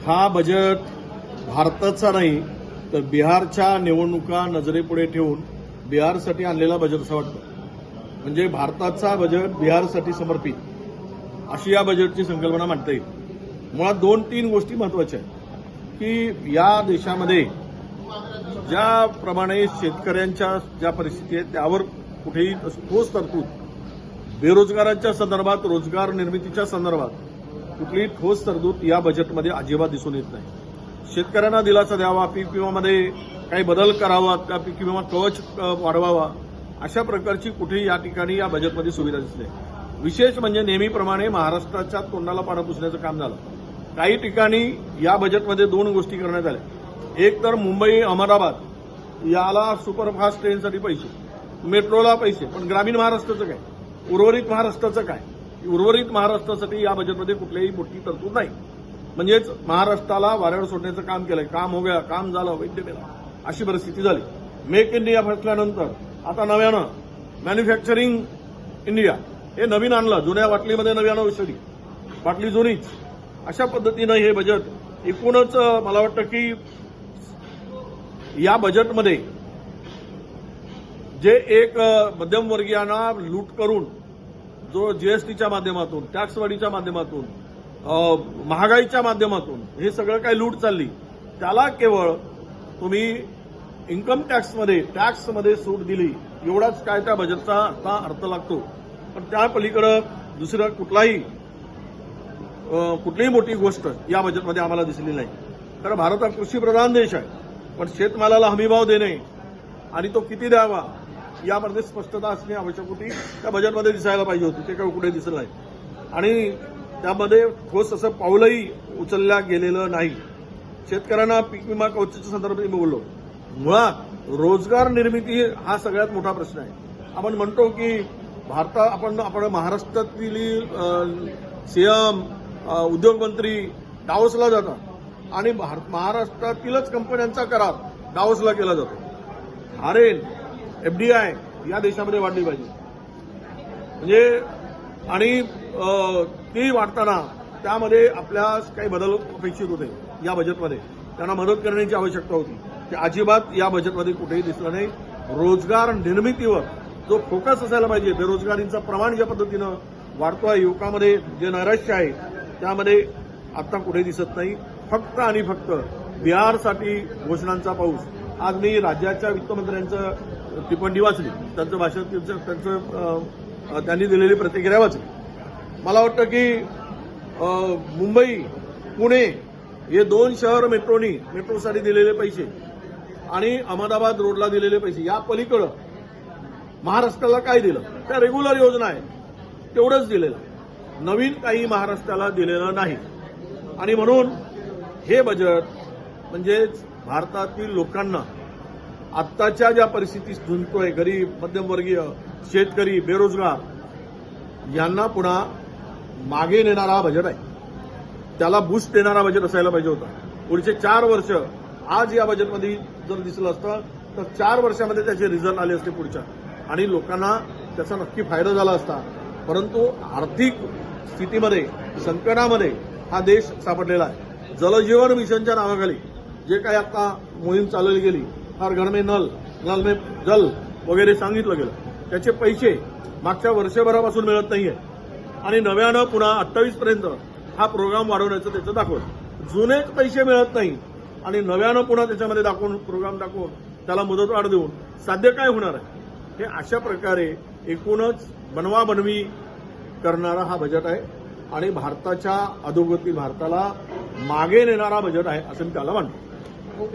हा बजेट भारताचा नाही तर बिहारच्या निवडणुका नजरेपुढे ठेवून बिहारसाठी आणलेला बजेट असं वाटतं. म्हणजे भारताचा बजेट बिहारसाठी समर्पित अशी या बजेटची संकल्पना मांडता येईल. मुळात 2-3 गोष्टी महत्वाच्या आहेत की या देशामध्ये ज्याप्रमाणे शेतकऱ्यांच्या ज्या परिस्थिती आहेत त्यावर कुठेही ठोस तरतूद, बेरोजगारांच्या संदर्भात, रोजगार निर्मितीच्या संदर्भात कुठलीही ठोस तरतूद या बजेटमध्ये अजिबात दिसून येत नाही. शेतकऱ्यांना दिलासा द्यावा, पीक विम्यामध्ये काही बदल करावा, त्या पीक विमा कवच वाढवावा, अशा प्रकारची कुठेही या ठिकाणी या बजेटमध्ये सुविधा दिसते. विशेष म्हणजे नेहमीप्रमाणे महाराष्ट्राच्या तोंडाला पाणी पुसण्याचं काम झालं. काही ठिकाणी या बजेटमध्ये 2 गोष्टी करण्यात आल्या. एक तर मुंबई अहमदाबाद याला सुपरफास्ट ट्रेनसाठी पैसे, मेट्रोला पैसे, पण ग्रामीण महाराष्ट्राचं काय, उर्वरित महाराष्ट्राचं काय? उर्वरित महाराष्ट्रासाठी या बजेटमध्ये कुठल्याही मोठी तरतूद नाही. म्हणजेच महाराष्ट्राला वाऱ्यावर सोडण्याचं काम केलंय. काम हो गया, काम झालं, वैद्य केलं, अशी परिस्थिती झाली. मेक इंडिया फसल्यानंतर आता नव्यानं मॅन्युफॅक्चरिंग इंडिया हे नवीन आणलं, जुन्या बाटलीमध्ये नव्यानं औषधी, बाटली जुनीच, अशा पद्धतीनं हे बजेट एकूणच मला वाटतं की या बजेटमध्ये जे एक मध्यमवर्गीयांना लूट करून जो जीएसटीच्या माध्यमातून, टॅक्सवाढीच्या माध्यमातून, महागाईच्या माध्यमातून हे सगळं काही लूट चालली, त्याला केवळ तुम्ही इन्कम टॅक्समध्ये सूट दिली, एवढाच काय त्या बजेटचा आता अर्थ लागतो. पण त्या पलीकडे दुसरं कुठलीही मोठी गोष्ट या बजेटमध्ये आम्हाला दिसली नाही. कारण भारत हा कृषीप्रधान देश आहे, पण शेतमालाला हमीभाव देणे आणि तो किती द्यावा यामध्ये स्पष्टता असणे आवश्यक होती. त्या बजेटमध्ये दिसायला पाहिजे होती, ते काही कुठे दिसलं नाही. आणि त्यामध्ये ठोस असं पाऊलही उचलल्या गेलेलं नाही. शेतकऱ्यांना पीक विमा कवचाच्या संदर्भात मी बोललो. मुळात रोजगार निर्मिती हा सगळ्यात मोठा प्रश्न आहे. आपण म्हणतो की आपण महाराष्ट्रातील सीएम, उद्योगमंत्री डावोसला जातात आणि महाराष्ट्रातीलच कंपन्यांचा करार डावोसला केला जातो. हारेन एफडीआय या देशामध्ये वाढली पाहिजे. म्हणजे आणि ती वाढताना त्यामध्ये आपल्या काही बदल अपेक्षित होते. या बजेटमध्ये त्यांना मदत करण्याची आवश्यकता होती, ते अजिबात या बजेटमध्ये कुठेही दिसलं नाही. रोजगार निर्मितीवर जो फोकस असायला पाहिजे, बेरोजगारीचं प्रमाण ज्या पद्धतीनं वाढतो आहे, युवकांमध्ये जे नैराश्य आहे त्यामध्ये आता कुठे दिसत नाही. फक्त आणि फक्त बिहारसाठी घोषणांचा पाऊस. आज मी राज्याच्या वित्तमंत्र्यांचं टिप्पणी वाचली, त्यांचं भाषण, त्यांनी दिलेली प्रतिक्रिया वाचली. मला वाटतं की मुंबई, पुणे हे 2 शहर मेट्रोसाठी दिलेले पैसे आणि अहमदाबाद रोडला दिलेले पैसे, या पलीकडं महाराष्ट्राला काय दिलं? त्या रेग्युलर योजना आहे तेवढंच दिलेलं, नवीन काही महाराष्ट्राला दिलेलं नाही. आणि म्हणून हे बजेट म्हणजेच भारतातील लोकांना आत्ताच्या ज्या परिस्थितीत झुंजतोय, गरीब, मध्यमवर्गीय, शेतकरी, बेरोजगार यांना पुन्हा मागे नेणारा बजेट आहे. त्याला बूस्ट देणारा बजेट असायला पाहिजे होता. पुढचे 4 वर्ष आज या बजेटमध्ये जर दिसलं असतं तर 4 वर्षामध्ये त्याचे रिझल्ट आले असते पुढच्या, आणि लोकांना त्याचा नक्की फायदा झाला असता. परंतु आर्थिक स्थितीमध्ये, संकटामध्ये हा देश सापडलेला आहे. जलजीवन मिशनच्या नावाखाली जे काही आता मोहीम चालवली गेली, हर घर में नल में जल वगैरे सांगितलं गेलं, त्याचे पैसे मागच्या वर्षभरापासून मिळत नाहीये. आणि नव्यानं पुन्हा 28 पर्यंत हा प्रोग्राम वाढवण्याचं त्याचं दाखवलं. जुनेच पैसे मिळत नाही आणि नव्यानं पुन्हा त्याच्यामध्ये प्रोग्राम दाखवून त्याला मुदतवाढ देऊन साध्य काय होणार आहे? हे अशा प्रकारे एकूणच बनवाबनवी करणारा हा बजेट आहे आणि भारताच्या अधोगती, भारताला मागे नेणारा बजेट आहे असं मी त्याला मानतो.